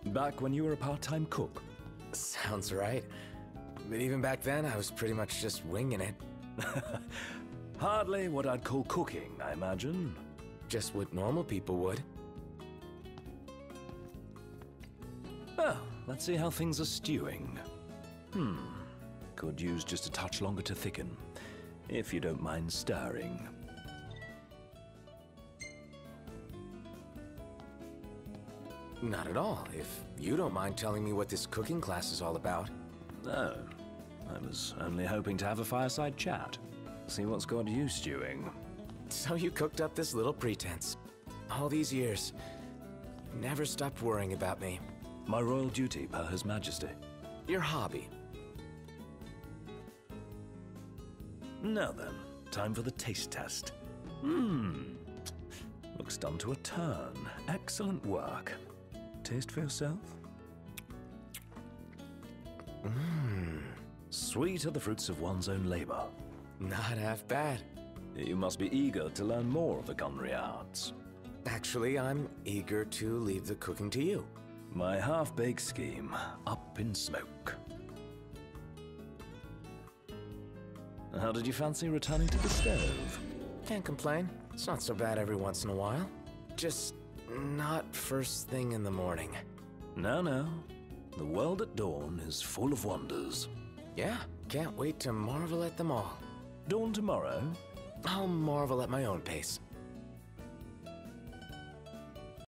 Back when you were a part-time cook? Sounds right. But even back then, I was pretty much just winging it. Hardly what I'd call cooking, I imagine. Just what normal people would. Well, let's see how things are stewing. Could use just a touch longer to thicken, if you don't mind stirring. Not at all, if you don't mind telling me what this cooking class is all about. No, I was only hoping to have a fireside chat. See what's got you stewing. So you cooked up this little pretense. All these years. Never stopped worrying about me. My royal duty, per His Majesty. Your hobby. Now then, time for the taste test. Looks done to a turn. Excellent work. Taste for yourself? Sweet are the fruits of one's own labor. Not half bad. You must be eager to learn more of the culinary arts. Actually, I'm eager to leave the cooking to you. My half-baked scheme, up in smoke. How did you fancy returning to the stove? Can't complain. It's not so bad every once in a while. Just not first thing in the morning. No. The world at dawn is full of wonders. Yeah, can't wait to marvel at them all. Dawn tomorrow? I'll marvel at my own pace.